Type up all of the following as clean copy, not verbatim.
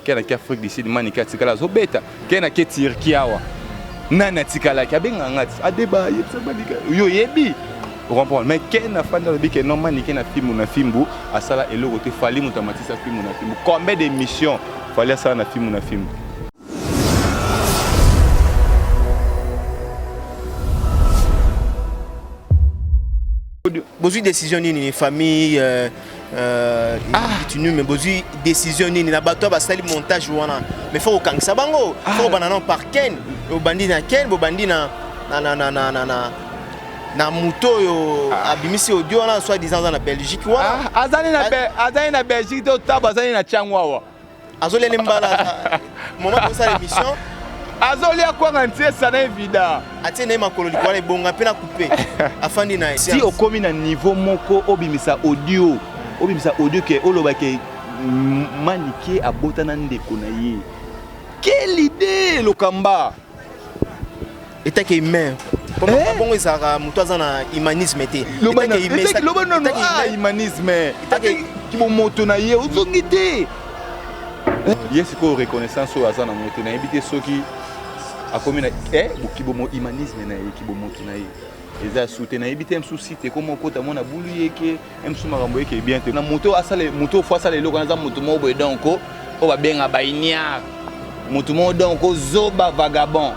Kena ki Afrique du Sud mani ka tikala zo beta kena ki Turquie awa nana tikala ki abenga ngati adeba yetsa balika yo yebi comprendre mais kena fanda lobi ke non mani kena film na filmbu asala eloko te fali mutamatisa film na film combien d'émissions fallait ça na film na film. Besoin de décision ni famille tu nous mais besoin décision ni na bato ba sali montage wana mais faut okangisa bango faut banana par ken au bandi na ken bo bandi na muto yo abimisi audio wana soit disant dans la Belgique wana azani na Belgique to tabazani na Changwawa azole mbala moment pour ça l'émission azoli akwanga ntie sana evida atie makolo likwala ebonga pe na couper afandi na si okomi na niveau moko obimisa audio ke oloba ke manike abotana ndeko na ye quelle idée lokamba eta ke humain comme bongo ezaka muto azana humanisme te humanisme kibo moto na ye ozongi te yesi ko reconnaissance o azana moto na ebite soki akomi na bokibo mo humanisme na ye kibo moto na ye eza soutena ebite msusi te comme okota mona bulu yeke msu makambo yeke bien te na moto asale moto fois asale eloko naza moto mo boye donc o babenga bainiar moto mo donc zoba vagabond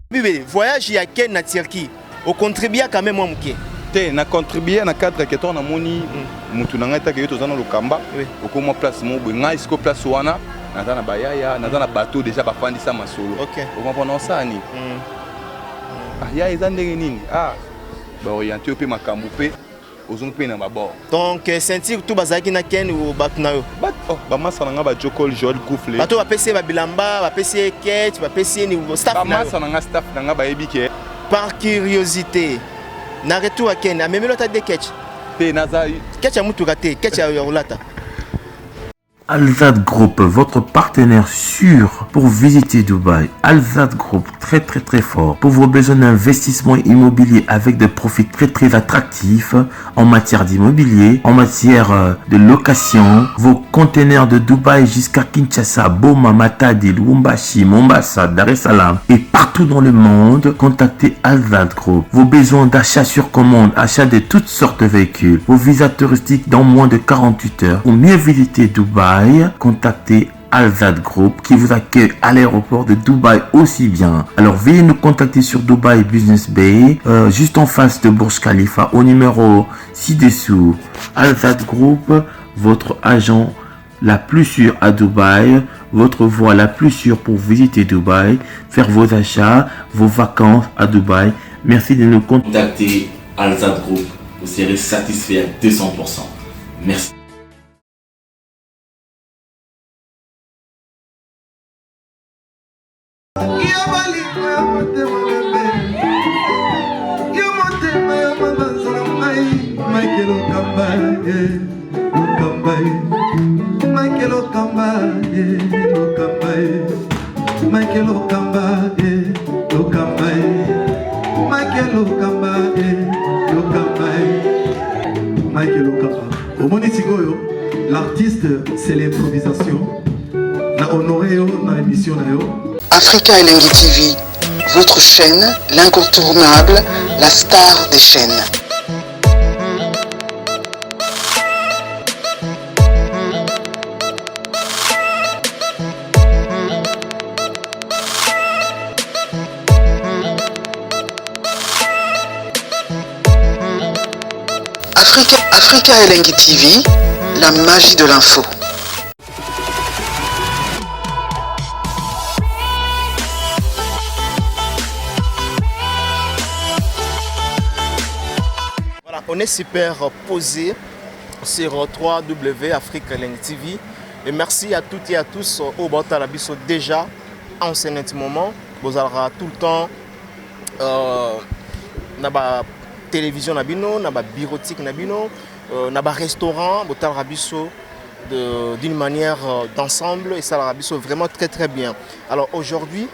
Bibi voyage ya Ken na Turquie au contribuer quand même moi muke te na contribuer na cadre que ton amoni mutu na ngata ke tozana lokamba okoma place mo boye ngai siko place wana nazana bayaya nazana bateau déjà bafandisa masolo on va prendre ça ni ya ezandenge nini ba orienter pe makambu pe ozongi pe na mabord donc sentir tout bazaki na Ken ou batna yo ba masana nga ba Jokol Joel Goufle bato ba PC ba bilamba ba PC Ketch ba PC ni staff na ba masana nga staff na nga ba ebike par curiosité na retour à Ken même l'autre de Ketch te naza Ketch a mutu raté Ketch a rolata Alzad Group, votre partenaire sûr pour visiter Dubaï. Alzad Group, très fort. Pour vos besoins d'investissement immobilier avec des profits très attractifs en matière d'immobilier, en matière de location, vos conteneurs de Dubaï jusqu'à Kinshasa, Boma, Matadi, Lubumbashi, Mombasa, Dar es Salaam et partout dans le monde, contactez Alzad Group. Vos besoins d'achat sur commande, achat de toutes sortes de véhicules, vos visas touristiques dans moins de 48 heures. Pour mieux visiter Dubaï, contactez Alzad Group qui vous accueille à l'aéroport de Dubaï aussi bien. Alors veuillez nous contacter sur Dubaï Business Bay, juste en face de Burj Khalifa au numéro ci-dessous. Alzad Group, votre agent la plus sûre à Dubaï, votre voie la plus sûre pour visiter Dubaï, faire vos achats, vos vacances à Dubaï. Merci de nous contacter Alzad Group. Vous serez satisfait à 200%. Merci. L'artiste, c'est l'improvisation. La honoré dans l'émission. Africa Elengi TV, votre chaîne, l'incontournable, la star des chaînes. Africa Elengi TV, la magie de l'info. Voilà, on est super posé sur 3W Africa Elengi TV et merci à toutes et à tous au Batalabiso déjà en ce moment. Vous aurez tout le temps télévision nabino, naba bureautique nabino, naba restaurant, botal rabiso d'une manière d'ensemble et ça rabiso vraiment très bien. Alors aujourd'hui,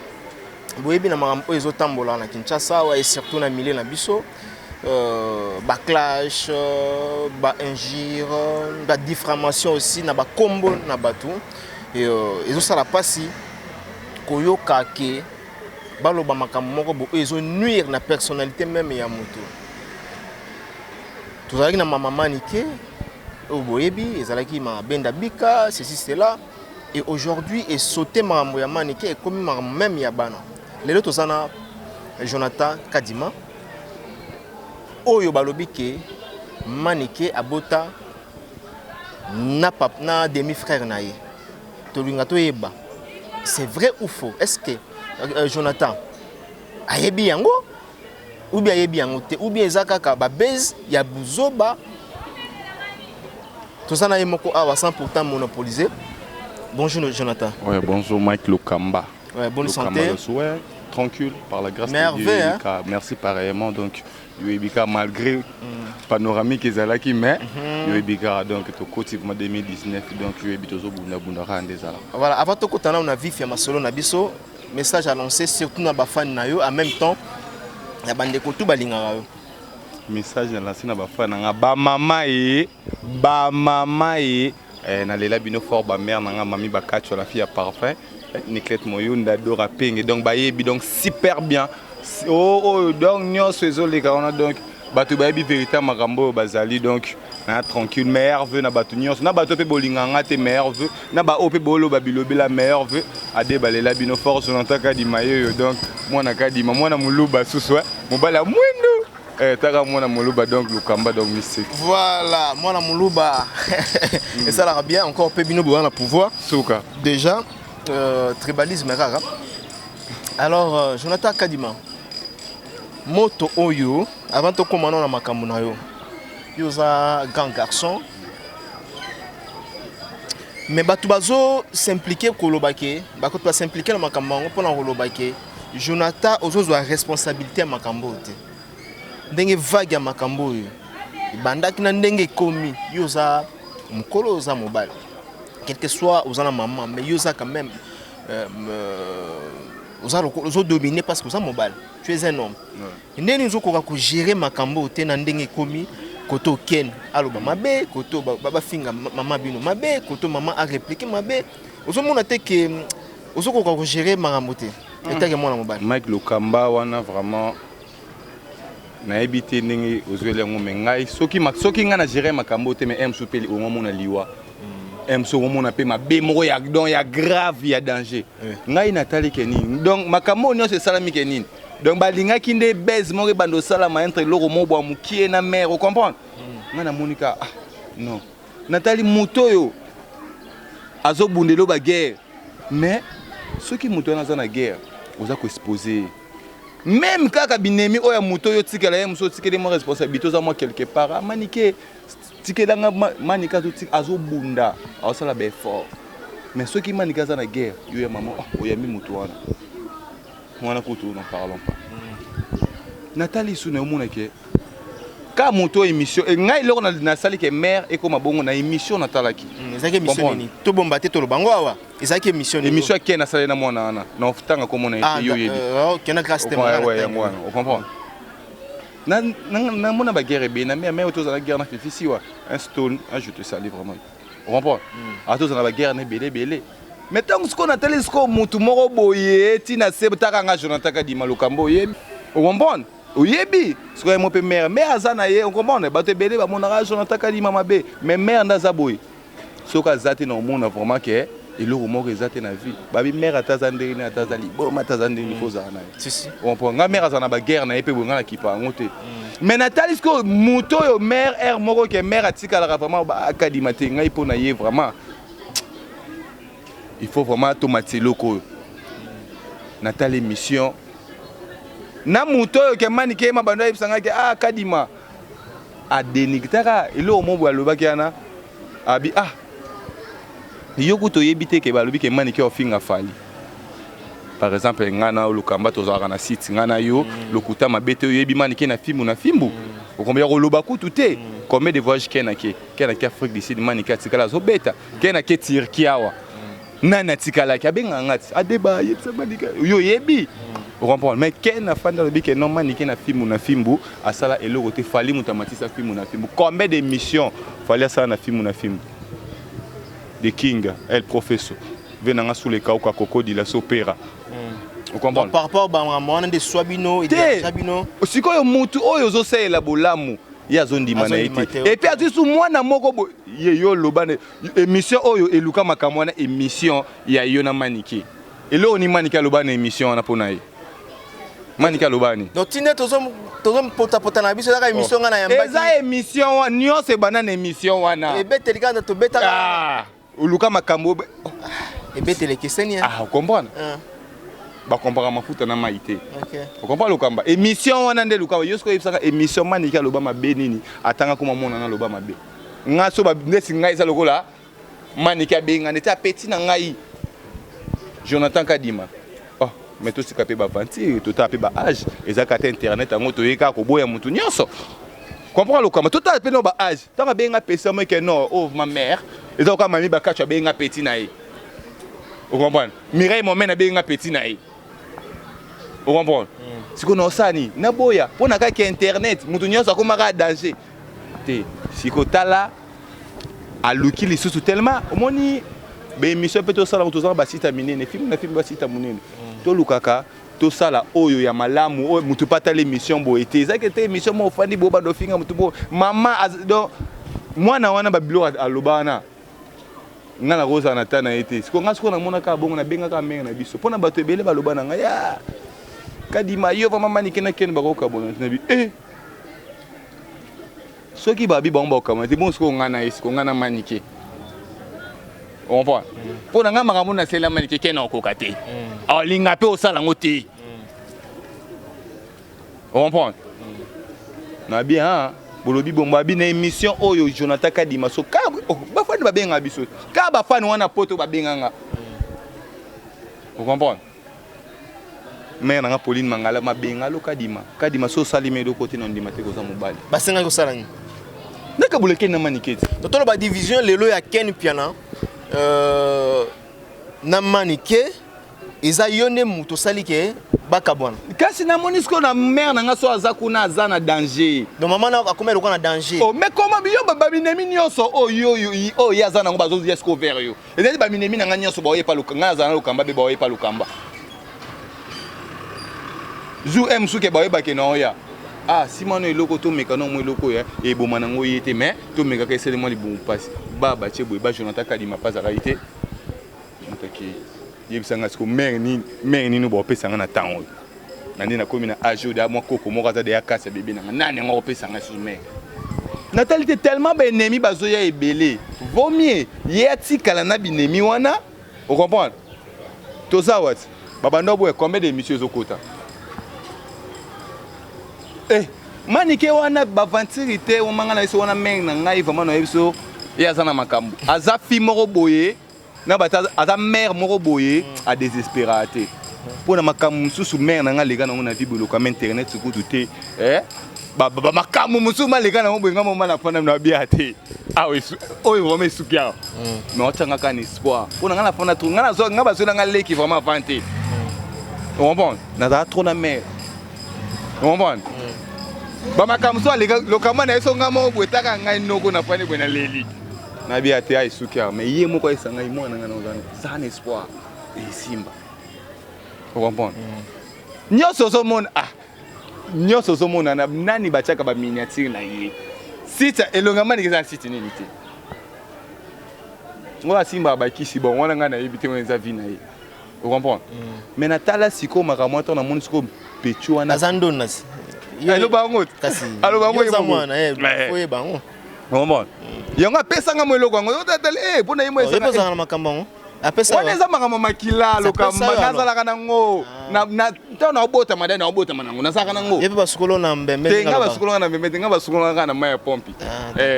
boyebi na makambo oyo ezotambola na Kinshasa et surtout na milieu na biso baclash bainjure badifamation aussi na bakombo na bato ezosala mpasi koyoka ke baloba makambo moko bo ezonuire na personnalité même ya moto. Tozalaki na mama Manike oyo boyebi ezalaki ma Benda Bika ceci cela et aujourd'hui et sauté makambo ya Manike et comme makambo même ya bana lelo tozana Jonathan Kadima oyo balobi ke Manike abota na demi-frère na ye tolinga toyeba c'est vrai ou faux? Est-ce que Jonathan ayebi yango ou bien ayebi yango te ou bien ezakaka ba base ya buzoba tozana ye moko awa sans pourtant monopoliser. Bonjour Jonathan. Ouais, bonjour Mike Lokamba. Ouais, bonne Lokamba, santé. ouais, tranquille par la grâce Merveille, de Dieu. hein? Merci pareillement donc Yoebika malgré panoramique ezalaki mais Yoebika donc to cotivement 2019 donc Yoebika tozo bunda bunda randeza. Voilà, avant de kotana on a vif ya masolo na biso message annoncé surtout na ba fan na yo en même temps ya bande ko tout balinga yo. Message lancé na ba fan na ba mama e na lela bino fort ba mère na mami ba katcho la fille à parfum Nicolette Moyunda Dora Ping donc ba yebi donc super bien. Oh donc nyonso ezoleka on a donc bato ba yebi véritable makambo bazali donc na tranquille meilleur veut na bato nyonso na bato pe bolinganga te meilleur veut na ba ope bolo ba bilobi la meilleur veut ade balela bino fort Jonathan Kadima yo donc mwana Kadima mwana muluba suswa mobala mwendo taka mwana muluba donc Lokamba donc mystique. Voilà, mwana muluba. Et ça l'a bien encore pe bino boana pouvoir. Souka. Déjà tribalisme rare. Alors Jonathan Kadima moto oyo avant de commander na makambo na yo yoza grand garçon mais batu bazo s'impliquer kolobake bako to s'impliquer na makambo ngo pona kolobake Jonathan ozo a responsabilité ya makambo te ndenge vague ya makambo yo bandaki na ndenge komi yoza mukolo oza mobile quel que soit oza maman mais yoza quand même ozo dominer parce que oza mobile tu es un homme ndeni nzo koka ko gérer makambo te na ndenge komi koto ken aloba mabe koto baba finga mama bino mabe koto mama a répliquer mabe ozo mona te que ozo koka ko gérer makambo te etake mwana mobile Mike Lokamba wana vraiment na ebité ndenge ozwele ngo mengai soki nga na gérer makambo te mais emso peli o mona liwa emso o mona pe mabe moko ya donc ya grave ya danger ngai natali kenini donc makambo nyonso salami kenini donc balingaki nde base moko bando salama entre loko mobwa mukie na mère o comprendre ngana monika non natali moto yo azobundelo ba guerre mais soki moto na za na guerre oza ko exposer même kaka binemi oya moto yo tikela ye muso tikele mo responsabilité za moi quelque part Manike tikelanga Manika to tik azobunda azosala be fort mais soki Manika za na guerre yo ya maman oyami moto wana mwana kutu n'en parlons pas Nathalie Suna omona ke ka moto émission ngai loko na sali ke mère et comme bongo na émission natalaki ezaki émission ni to bomba te to lobango awa ezaki émission ke na sali na mwana wana na ofutanga ko mona yo yebi OK na grâce témoin ouais on comprend na mona ba guerre be na mais auto za la guerre na fifisi wa un stone je te salue vraiment on comprend auto za la guerre na belé mais tant que ce qu'on a télé ce qu'on mutu moko boye tina se taka nga Jonathan Kadima Lokambo yebi on comprend oyebi ce qu'on mo pe mère azana ye on comprend bato belé ba mona Jonathan Kadima mabe mais mère ndaza boye soka zate na mona vraiment que eloko moko ezate na vie babi mère atazandeli na atazali bo matazandeli poza na si si on comprend nga mère azana ba guerre na epé bonga na kipa ngote mais Nathalie ce que muto yo mère air moko que mère atika la vraiment ba Kadima te ngai pona ye vraiment il faut vraiment tomate loko Nathalie mission na muto yo ke Manike ma bando ebisanga ke Kadima a dénigtaka elo mo alobaki ana abi yokuto yebite ke balobi ke Manike ofinga fali par exemple ngana Lokamba tozaka na site ngana yo lokuta mabete yebi Manike na fimbu okombia koloba kutu te combien de voyages kenake Afrique du Sud Manike atikala zo beta kenake Turquie awa nana tikala ki abenga ngati adeba yebisa Manike yo yebi Vous comprenez? Mais Ken a fait dans le but que non, Manike na film na filmbu, à ça là, et le côté fallait mutamatisa film na filmbu. Combien d'émissions fallait ça na film na film? The King, El Professor, venant sous les cas au Coco de la Sopera. Vous comprenez? Par rapport à moi, des Swabino et des Jabino. Si quoi mutu oyo zo say la bolamu. Ya zone di manaité. Et puis atu moi na moko yo lobane émission oyo eluka makamwana émission ya yona Manike. Et là on ni Manike lobane émission na ponaye. Manika lobani. Donc tine tozom pota na biso la émission ngana ya mbaki. Eza émission nyo se banana émission wana. E betelika na to beta. Ah, uluka makambo. E betele kesenia. Ah, vous comprenez? Ba comprendre mafuta na maité. OK. Vous comprenez lukamba? Émission wana nde lukamba yosko yebsaka émission Manika lobama benini atanga kuma mona na lobama be. Nga so ba ndesi ngai za lokola Manika benga neta petit na ngai. Jonathan Kadima. Mais tout ce qui est bavanti, tout a ba âge, et internet en moto yeka ko boya mutu nyonso. Comprends le comment tout a pe no ba âge. Tant ba benga pesa moi que non, oh ma mère, et donc quand mami ba kacha benga petit naï. Vous comprenez? Mireille mon mena benga petit naï. Vous comprenez? Si ko no sani na boya, pona ka internet, mutu nyonso ko maka danger. Te, si ko tala a luki li susu tellement, omoni be émission peut to sala to sala ba sita minene, film na film ba sita munene. To lukaka to sala oyo ya malamu oyo mutu pata l'émission bo été ça que émission mo fandi bo ba do finga mutu bo mama do mwana wana ba bilo alobana ngana rosa na tana été siko ngasko na mona ka bongo na benga ka menga na biso pona bato ebele ba lobana nga ya kadima yo va mama nikena ken ba ko ka bona na bi soki ba bi ba mba ka ma bon siko ngana isiko ngana manike. On voit. Pour nga makambo na sela Manike ken okoka te. Ah linga pe osala ngote. On comprend. Na bien bolobi bomba bi na émission oyo Jonathan Kadima so ka ba fani ba benga biso. Ka ba fani wana poto ba benga nga. On comprend. Mais na Pauline Mangala ma benga lo Kadima. Kadima so salime do côté non dimate ko za mobali. Ba senga ko sala ni. Naka boleke na Manike. Totolo ba division lelo ya Ken Piana. Na Manike eza yone muto salike bakabwana kasi na monisco na mère na ngaso azakuna azana danger donc maman na akomela ko na danger oh mais comment biyo baba binemi nyonso oh yo yazana ngo bazo yesko vers yo ezali ba binemi na nga nyonso ba oyepa lukanga azana lukamba be ba oyepa lukamba zu m suke ba oyeba ke na oya ah simano eloko to mekano mo eloko ya e boma na ngo yete mais to meka ka esele mo libu passe baba chebo ba Jonathan Kadima pas arrêté mutaki yebisanga siko mère ni no ba pesa nga na tango nandi na komi na ajo da mo koko mo kaza de ya kasa bébé na nani ngo pesa nga sur mère natalité tellement ba ennemi bazoya ebele vaut mieux yeti kala na binemi wana vous comprenez to ça what baba ndobo e combien de monsieur zokota Manike wana bavantirité o manga na iso wana meng na ngai vraiment na biso ya zana makambo aza fi moko boye na bata aza mère moko boye a désespératé pour na makambo mususu mère na nga lega na ngona vibolo comme internet su kutu ba makambo mususu ma lega na ngo benga mama na fana na biate ah oui oyo vraiment sukia mais otanga ka espoir pour na nga na fana tout nga na zo nga bazo na nga leki vraiment vanté on bon na za trop na mère on bon ba makamso alega lokama na eso ngamo bwetaka ngai noko na fani bwena leli na bia te ai sukia mais ye moko esanga imona ngana ozana sans espoir et simba vous comprenez nyoso so mon nyoso so mon na nani bachaka ba miniature na ye sita elongama ni keza sita nini te ngwa simba ba kisi bon wana ngana yebite wenza vina ye vous comprenez mais na tala siko makamwa to na mon siko pechu wana azando nasi Allo bango kasi allo bango zamwana oye bango bon yango pesa nga mwelo kwango yotatele pona yimo esa pesa na makambo apesa wana eza makambo makila lokamba nazalaka nango na tona obota madana obota manango nazalaka nango yepe basukolo na mbembe tenga basukolo na mbembe tenga basukolo na maya pompi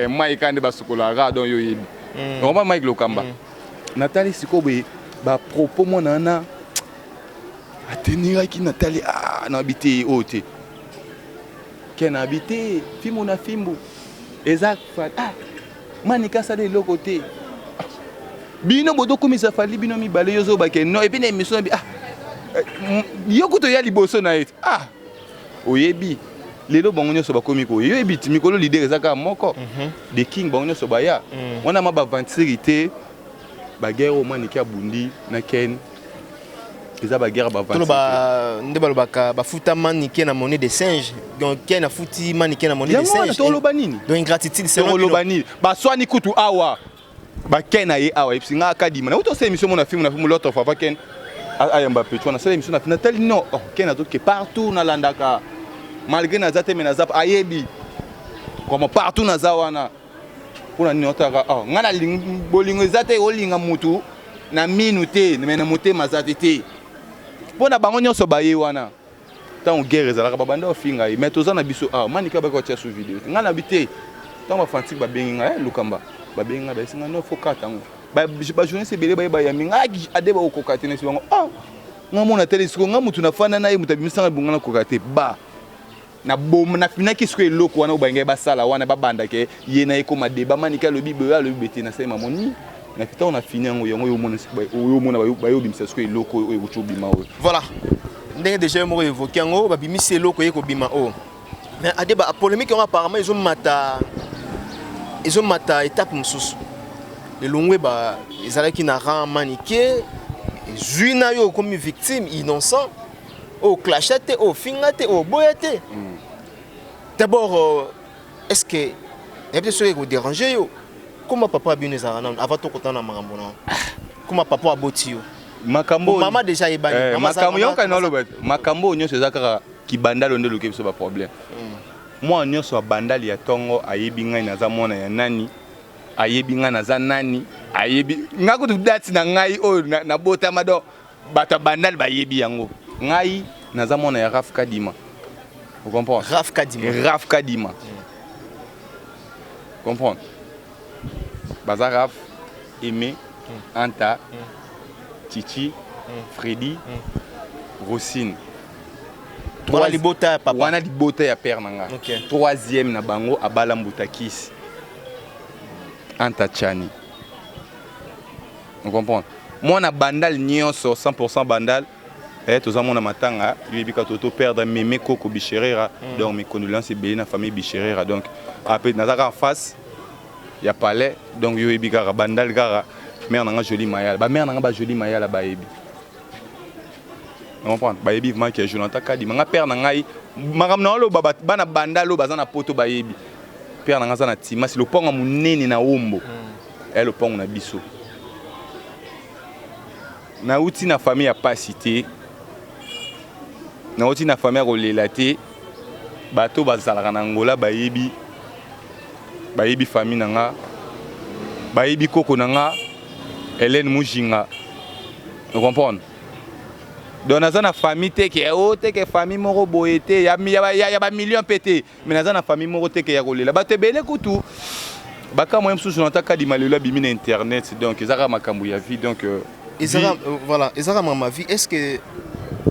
mai kande basukolo aga don yo yebi ngomba mai lokamba Nathalie sikobe ba propos mona na atenira ki Nathalie na habité ote ken habité fimo na fimbo exact manika sale loko te bino bodo komisa fali bino mibale yozo ba ke no et puis na émission bi yo kuto ya liboso na ete ah oyebi lelo bango nyonso bakomi ko oyebi mikolo leader ezaka moko the king bango nyonso baya wana ma baventure te baguerre au moins nikia bundi na ken eza baguerre baventure nde balobaka bafuta manike na monnaie de singe donc ken afuti manike na monnaie de singe toloba nini donc ingratitude c'est toloba nini baswani kutu awa bakena ye awa epsinga akadima na uto se émission mona film na film l'autre fois ken ayamba petro na sala émission na final tel non oh ken azoke partout na landaka malgré na zate mena zap ayebi comme partout na zawana pona ni otaka oh ngana bolingo zate olinga mutu na minute mena mote mazate te pona bango nyonso baye wana tant guerre ezalaka babanda ofinga mais tozana biso ah manika ba ko tia sous vidéo ngana bité tant ba fantique ba benga lukamba ba benga ba singa no fokata ngo ba journée sebele ba ya minga adeba okokate na sibango ah ngamona telesiko ngamutu na fana na ye mutabimisa bunga na kokate ba na bom na fina kisko eloko wana obange basala wana babanda ke ye na ekoma deba manika lobi be lobi bete na sema moni na fita on a fini yango yango yo mona ba yo bimisa sko eloko o bima o voilà ndenge déjà mo évoquer yango ba bimisa eloko yeko bima o mais adeba polémique on apparemment ils ont mata étape mususu le longwe ba ezalaki na ran maniqué juina yo comme victime innocent au clashate au fingate au boyate d'abord est-ce que y a peut-être chose qui vous dérange yo comment papa bien les arana avant tout content na makambo na comment papa aboti yo makambo maman déjà ebani makambo yo kana lo bet makambo nyonso ezaka kibandalo nde lokebi so ba problème moi nyonso abandali ya tongo ayebi ngai naza mona ya nani ayebi ngai naza nani ayebi ngako tu date na ngai o na botama do bata bandali bayebi yango ngai naza mona ya Raf Kadima vous comprenez Raf Kadima comprendre baza Raf Aimé Anta Titi Freddy Rosine wana libota ya papa wana libota ya père nanga troisième na bango abala mbutakisi Anta Chani vous comprenez moi na bandal nyonso 100% bandal tous amona matanga yebika toto perdre mémé koko bicherera donc mes condoléances belé na famille bicherera donc après nazaka en face ya palais donc yo yebika bandal gara mère nanga joli mayala ba mère nanga ba joli mayala ba yebi on comprend ba yebi vraiment que Jonathan Kadi manga père nanga magam na lo baba bana bandalo bazana poto ba yebi père nanga zana tima si le ponga munene na ombo le ponga na biso na uti na famille ya pasité na uti na famille rolela te bato bazalaka na ngola bayebi famille nanga bayebi koko nanga Hélène Mujinga vous comprenez donc naza na famille te ke famille moko boye te ya ba million pété mais naza na famille moko te ke ya rolela bato ebele kutu baka moi msusu nataka di malelo bimi na internet donc ezaka makambo ya vie donc ezaka voilà ezaka ma vie est-ce que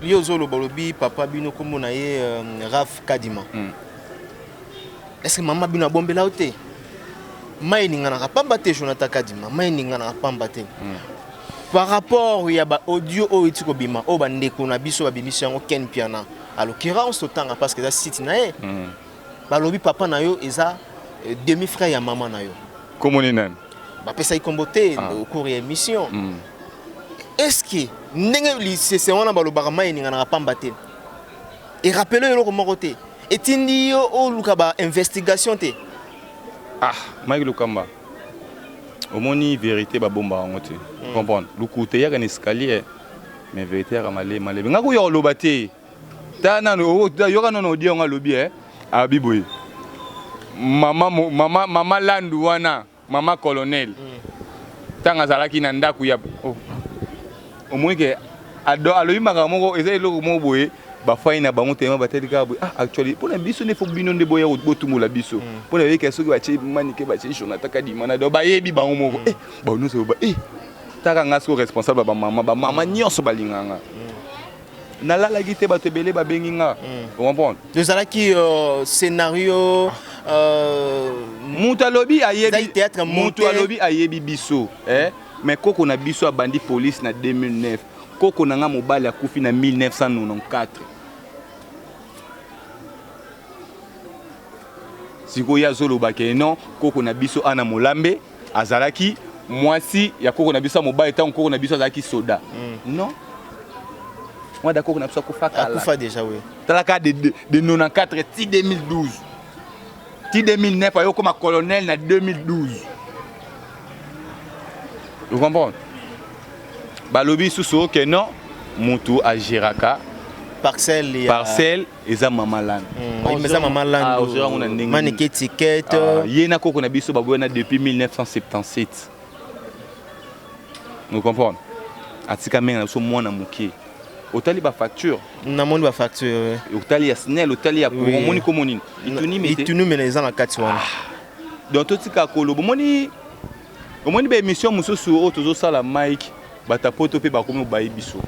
Liozolo balobi papa bino comme na ye Raf Kadima est-ce que maman bino bombela ote mai ninga na pamba te Jonathan Kadima mai ninga na pamba te par rapport ya ba audio o itiko bima o bandeko na biso ba bimisi yango ken piana à l'occurrence autant parce que ça site na ye balobi papa na yo eza demi frère ya maman na yo comment ni nan ba pesa ikombote au cours de émission est-ce que ndenge c'est wana balobaka mai ninga na pamba te et rappelez le comment côté etindi yo o luka ba investigation te ah Mike Lukamba omoni vérité ba bomba ngote comprendre lukute ya kan escalier mais vérité ya malé ngako yo loba te ta nano yo kana no dio ngalobi abiboy mama landu wana mama colonel tanga zalaki na ndaku ya omoni ke alobi makamoko eza eloko mo boye ba faina bango tema batelika actually pour la biso ne faut bino nde boya botumula biso pour la yeke soki ba che manike ba che Jonathan Kadima na do ba yebi bango moko ba no so ba taka ngasko responsable ba mama nyonso balinganga na la la gite ba tebele ba benginga vous comprenez deux ala qui scénario mutalobi ayebi mutalobi ayebi biso mais koko na biso abandi police na 2009 koko na nga mobali akufi na 1994 sikoyo azoloba ke non koko na biso ana molambe azalaki mwasi ya koko na biso mobali tango koko na biso azalaki soda non moi d'accord koko na biso akufa déjà oui talaka de 94 ti 2012 ti 2009 ayo comme colonel na 2012 vous comprenez balobi susu que non mutu agiraka parcelle eza mama land eza mama land manike étiquette yena koko na biso babona depuis 1977 vous comprenez atika menga so mwana muke otali ba facture na moni ba facture otali ya SNEL otali ya moni ko moni ituni mena eza na kati wana donc totika kolobo moni omoni ba émission mususu o tozo sala Mike batapoto pe bakomi bayi biso.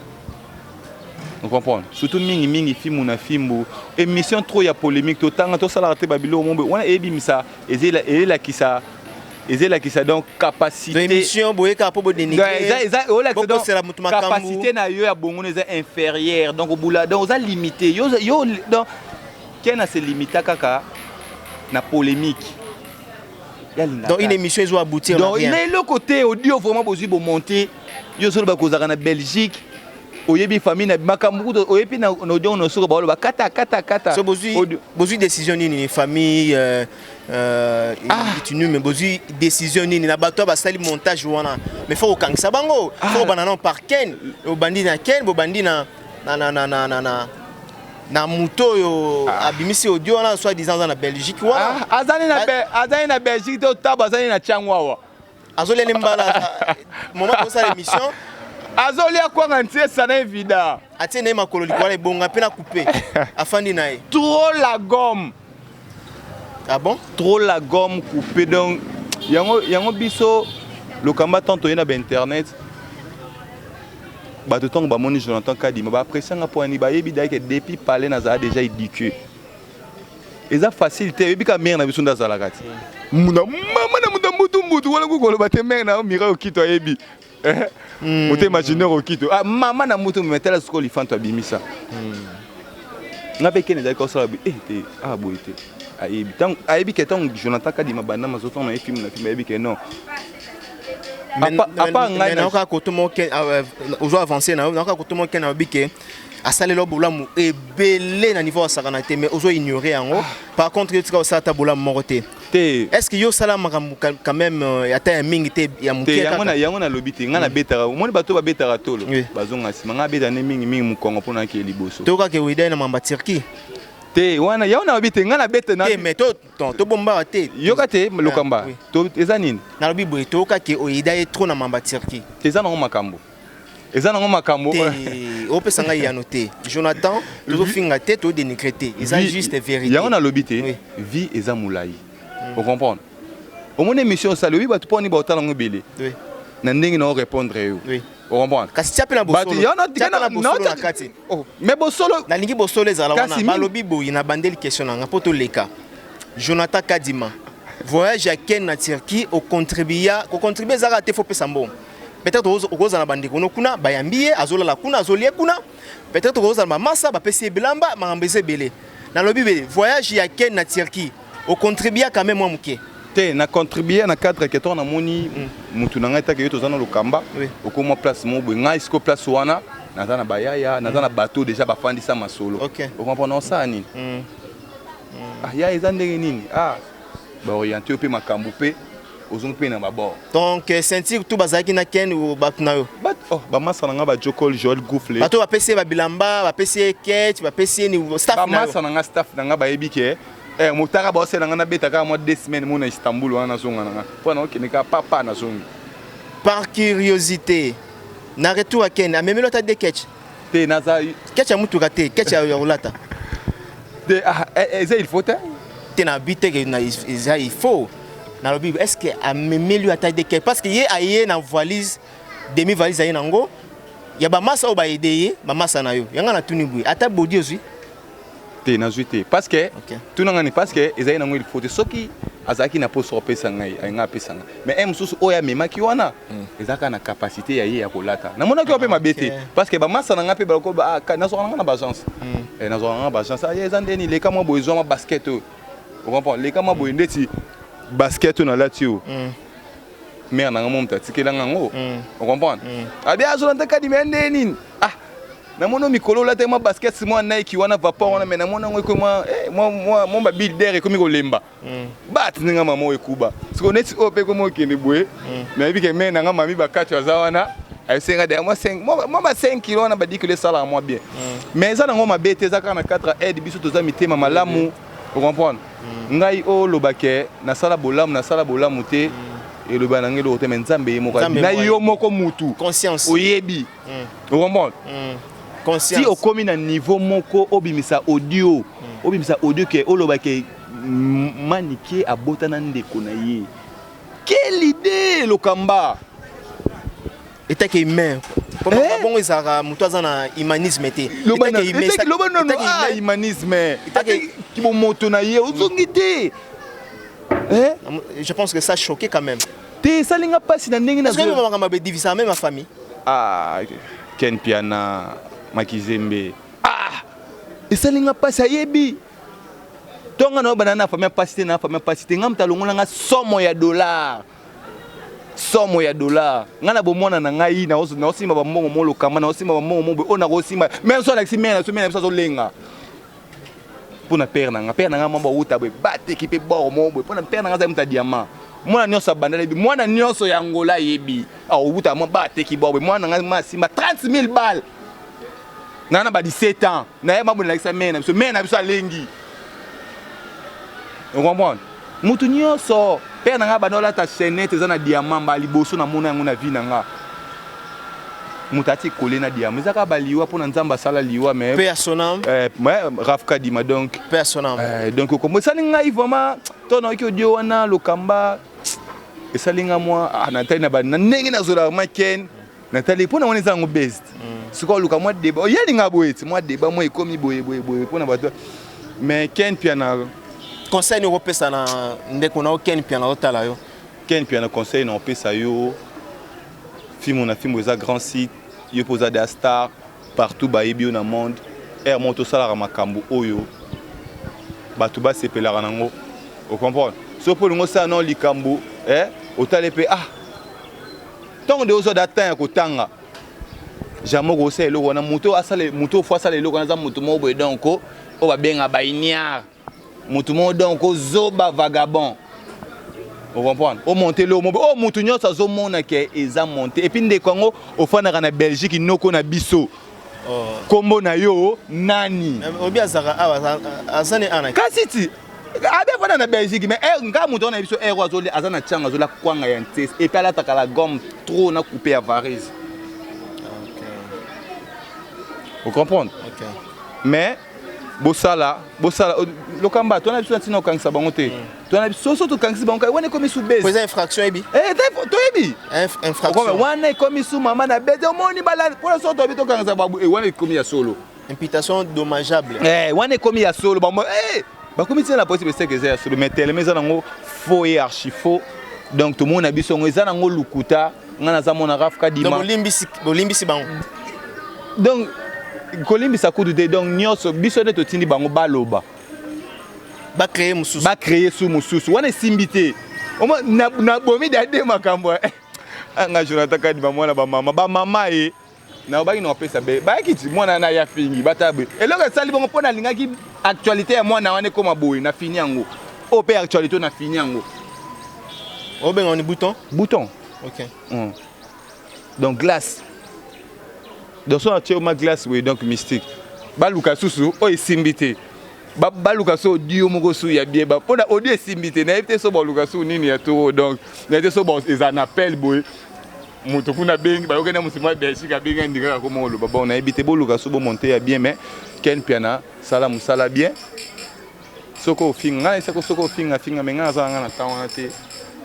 Vous comprenez? Surtout mingi film na filmbo émission trop ya polémique to tanga to sala te babilo mombe wana ebimisa ezela kisa donc capacité émission boye ka po dénigrer eza capacité na yo ya bongo eza inférieure donc obula donc oza limité yo donc kena se limita kaka na polémique. Donc une émission doit aboutir donc il est le côté audio vraiment possible monter yo solo ba kozaka na Belgique oyebi famille na makambu oyebi na audio no soko ba kata so bozu décision nini famille continue mais bozu décision nini na bato ba sali montage wana mais faut okangisa bango faut banana par ken obandi na ken bobandi na muto yo abimisi audio wana soit disant dans la Belgique wana azani na Belgique to taba azani na changwawa azolele mbala moment pour ça l'émission azolia kwa ngantie sana évident atie na makolo likwala ebonga pe na couper afandi nae trop la gomme. Ah bon? Trop la gomme coupée donc yango biso le combat tant toyena ba internet ba to ba moni Jonathan Kadima ba pression nga po ani ba yebi dai que depuis parler na za déjà éduqué eza facilité yebi ka mère na biso ndazala kati muna mama na mutu wala ko ba te mère na mira okito yebi moto imaginaire okito mama na mutu metela skoli fanto abimisa ngabe kene dai ko sala te boite ayebi que tant Jonathan Kadima bana mazoto na film yebi que non apa ngai na ka kotomo ke ozo avancer na ka kotomo ke na bike asale lo bolamu ebele na niveau sakana te mais ozo ignorer yango par contre tu ka sata bolamu morote est-ce que yo sala makambu quand même yata ya mingi te ya muke yango na lobite nga na betara omoni bato ba betara tolo bazonga sima nga beta ne mingi mukongo pona ke liboso to ka ke wida na mamba Turquie te wana yaona bite nga na beta na te mais to bomba te yoka te lokamba to ezanini na lobi boy to ka ke oida e trop na mamba Turquie te ezana makambo te opesa nga ya noter Jonathan to finga te to dénigrer te eza juste vérité yaona lobite vie eza mulai vous comprenez au mon émission ça lui ba to poni ba otala ngobele oui na ndenge na répondre yo oui vous comprenez kasi tia pe na bosolo na kati mais bosolo na lingi bosolo ezala wana balobi boyi na bandeli question na nga poto leka Jonathan Kadima voyage à Ken na Turquie au contribuer zaka te faut pesa mbongo peut-être okoza na bandeko no kuna bayambiye azola la kuna azolie kuna peut-être okoza na massa ba pesi bilamba mangambeze belé na lobi be voyage à Ken na Turquie au contribuer quand même moi muke te na contribuer na cadre que ton amoni mutu na ngai ta ke tozana lokamba okoma place mo bo ngai isko place wana nazana bayaya nazana bateau déjà bafandisa masolo on comprend ça nini ya ezandenge nini ba orienter pe makambu pe ozong pe na babord donc sentir tout bazaki na ken ou batna yo ba masa na nga ba Jokol Joel Goufle bato ba pesi ba bilamba ba pesi kete ba pesi ni staff na ba masa na nga staff na nga ba yebike motaka ba osela nga na betaka moi 2 semaines mo na Istanbul wana zonga na nga pona okeneka papa na zonga par curiosité na retour à ken amemelo ta de ketch te naza ketch ya mutu kate ketch ya ulata de il faut te na bite que na il faut na lobi est-ce que amemelu ata de ketch parce que ye aye na valise demi valise aye nango ya ba massa o ba aider ba massa na yo yanga na tuni bui ata body aussi te na zuite parce que tout nangani parce que ezali nango il faut soki azaki na poso opesa ngai nga pesa nga mais mususu oya memaki wana ezaka na capacité ya ye ya kolata na mona ki ope mabete parce que ba masa na nga pe baloko ba na so nga na ba chance na so nga ba chance ya ezandeni leka mo bozo ma basket o comprends leka mo boye ndeti basket na lati o mère na nga mo mtatikela ngo on comprend abi azo na takadi mendeni na mono mikolo la tellement basket si moi Nike wana vapor wana mais na mono ngo moi ba builder et comme ko lemba bat ninga mama ekuba siko neti ope ko mo kende boye na bi ke mais na nga mami ba kati wazawana ay senga de moi 5 moi ba 5 kilo na ba dit que le salaire moi bien mais ça na ngo mabete za kana 4 aide biso toza mitema malamu vous comprenez ngai o lobake na sala bolamu te et le banangé le mais nzambe moko na yo moko mutu conscience oyebi vous comprenez si au commis à niveau moko obimisa audio que olobake maniqué à botanande konaye quelle idée le kamba eta ke humain pour bon ezaka mutu azana humanisme te humanisme ki bo moto na ye ozongi te je pense que ça choqué quand même te salinga pasi na ndenge na zo maman ma divisa même ma famille Ken Piana Makizembe esalinga pasi ayebi tonga na banana famille pasi te ngam talongola nga somo ya dollar nga na bomona na ngai na osimba ba mbongo mo lokama na osimba ba mbongo mo ona ko simba même so na simena so lenga pona père na nga mamba uta boy bate ki pe bo mo boy pona père na nga za mta diamant mwana nyonso bandala bi mwana nyonso ya ngola yebi uta mo bate ki bo boy mwana nga masimba 30,000 balles na ba 17 ans na ye mabona lakisa mena biso alengi on comprend mutu nyonso père na nga banola ta chaînette za na diamant ba liboso na mona yango na vie na nga mutati kolé na diamant ezaka baliwa pona nzamba sala liwa mais personnel Rafka Dima donc personnel donc comme ça nga vraiment tono ki audio wana lokamba esalinga moi na ba ndenge na zola maken Nathalie pona on ezango best siko luka moi débat yalinga boyeti moi débat moi ekomi boye pona bato mais Ken Piana conseil no pesa na ndeko na Ken Piana otala yo Ken Piana conseil na pesa yo film eza grand site yo posa des stars partout ba ebio na monde moto sala makambo oyo bato ba sepelaka nango o comprendre so pour ngo sa non likambo otale pe tant de ozo d'atteindre ko tanga jamais ko se eloko na moto fois sala eloko na za moto mo boy donc o ba benga ba ignare moto mo donc zoba vagabond on comprend o monter le mo o moto nyonso zo mona ke eza monter et puis nde kongo o fana na Belgique noko na biso kombo na yo nani obi azaka azane ana kasiti abe fana na Belgique mais nga moto na biso azoli azana changa azola kwanga ya ntes et puis ala takala gomme trop na couper à varize. Vous comprenez? OK. Mais bosala lokamba to na biso tina okangisa bango te. To na biso so to kangisa bango wana komi sous base. Poser infraction ebi. To ebi. Infraction. Wana komi sous maman na base omoni bala pour so to bito kangisa babu wana komi ya solo. Imputation dommageable. Wana komi ya solo bango ba komi tina la possibilité que c'est solo mais tellement ça nango faux et archi faux. Donc tout le monde a biso ngeza nango lukuta ngana za mona Rafka Dima. Donc bolimbisi bango. Donc Kolimbi sakudu de donc nyonso biso ne to tindi bango baloba ba créer sous mususu wana simbité oma na bomi da de makambo anga Jonathan Kadima mwana ba mama na ba ino pesa be ba kiti mwana na ya fingi batabe eloko sali bongo pona lingaki actualité ya mwana wane koma boy na fini yango o pe actualité na fini yango o benga ni bouton OK donc glace dans son entier ma glace oui donc mystique baluka susu o esimbité baluka so dio moko su ya bien ba pona audio esimbité na ete so baluka su nini ya to donc na ete so bon ils en appel boy moto kuna bengi ba yokena musima Belgique benga ndika ko mo lo ba bon na ebité boluka su bo monter ya bien mais Ken Piana sala musala bien soko finga soko finga menga za ngana tawana te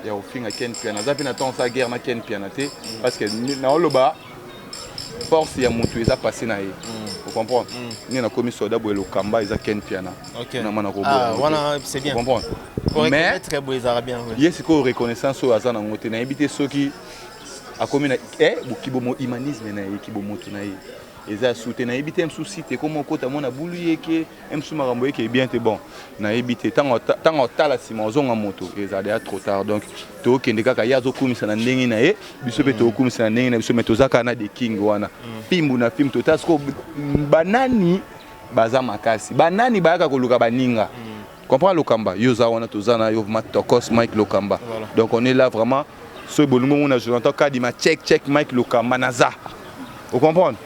ya ofinga Ken Piana za pina ton sa guerre na Ken Piana te parce que na oloba force ya moto eza passé na ye. Vous comprenez? Ni na commis soldat boy lokamba eza ken piana. Na mana ko voilà, c'est bien. Vous comprenez? Mais très beau les arabiens. Yes ko reconnaissance o azana ngote na ebité soki akomi na bukibomo humanisme na ye kibomoto na ye. Eza soutenu na ebité msu site comme okota mona bulu yeke msu marambo yeke bien te bon na ebité tant tala sima ozonga moto eza déjà trop tard donc to kende kaka yazo kumisa na ndenge na ye biso pe to kumisa na ndenge na biso metozaka na de king wana pimbu na film totasko banani baza makasi banani bayaka koluka baninga comprends lokamba yoza wana tozana yo matokos Mike Lokamba donc on est là vraiment ce bolungo on a je l'entends kadima check Mike Lokamba naza vous comprenez?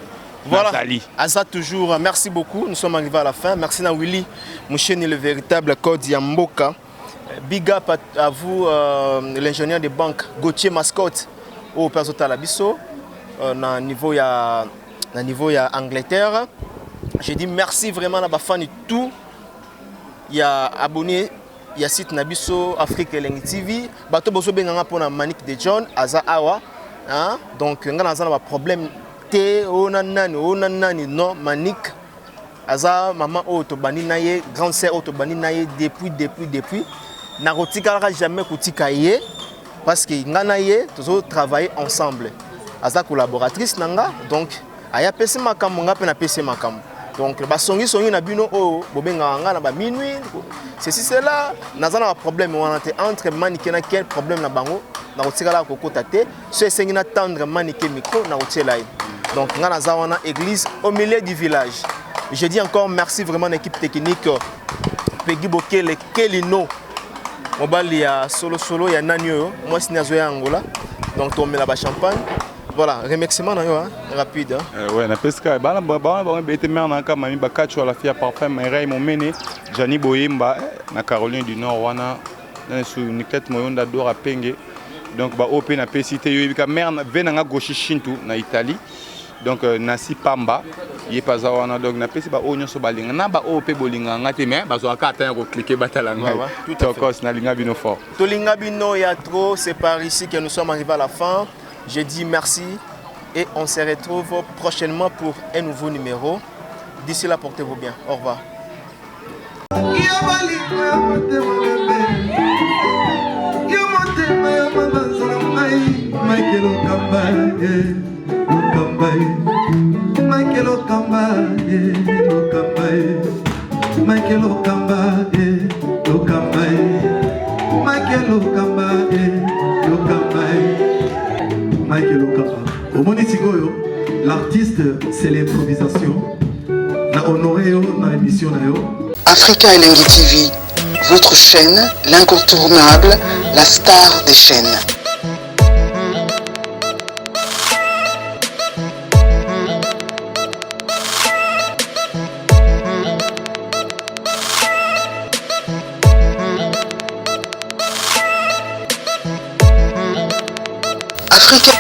Voilà, Asa toujours, merci beaucoup, nous sommes arrivés à la fin. Merci à Willy, Moucheni, le véritable code Yamboka. Big up à vous, l'ingénieur de banque Gauthier Mascotte, au Perso Labisso, na niveau ya Angleterre. J'ai dit merci vraiment à la fan de tout. Il y a abonné, il y a site Nabisso, Afrique Elengi TV. Bato Boso Benganga pour la Manique de John, Asa Awa. Donc, on a un problème. Onanani non Manik aza maman otobani naye grande sœur otobani naye depuis narotika jamais kutika ye parce que ngana ye toujours travailler ensemble aza collaboratrice nanga donc aya pese makambo nga pe na pese makambo donc ba songi na bino o bobenga nga na ba minuit ceci cela nazana ba problème wana te entre Maniké na quel problème na bango na rotika la kokota te so esengi na tendre Maniké micro na rotela ye. Donc, nous avons une église au milieu du village. Je dis encore merci vraiment à l'équipe technique. Peggy Bokele, Kelino. Il y a solo, il y a Nanyo. Moi, je suis Angola. Donc, on met la champagne. Voilà, remerciement rapide. Oui, na pesca. Bana bete merna ka mami bakacho la fia parfum Mireille Momene, Jani Boyemba na Caroline du Nord wana na su Niket Moyonda Dora Penge. Donc ba open na pesité yo bika merna venanga gauche Shintu na Italie. Donc nasi pamba ye paza wana donc na pesi ba onyo so balinga na ba op bolinga ngate mais bazo aka atteindre ko cliquer batala ngai tout à fait na linga bino fort to linga bino ya trop c'est par ici que nous sommes arrivés à la fin. Je dis merci et on se retrouve prochainement pour un nouveau numéro. D'ici là, portez-vous bien. Au revoir. Michael Okamba, Michael Okamba, Okamba, Michael Okamba, Okamba, Michael Okamba. Au Monitigoyo, l'artiste c'est l'improvisation. Na honoré na émission na yo. Africa Elengi TV, votre chaîne, l'incontournable, la star des chaînes.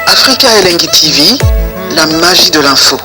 Africa Elengi TV, la magie de l'info.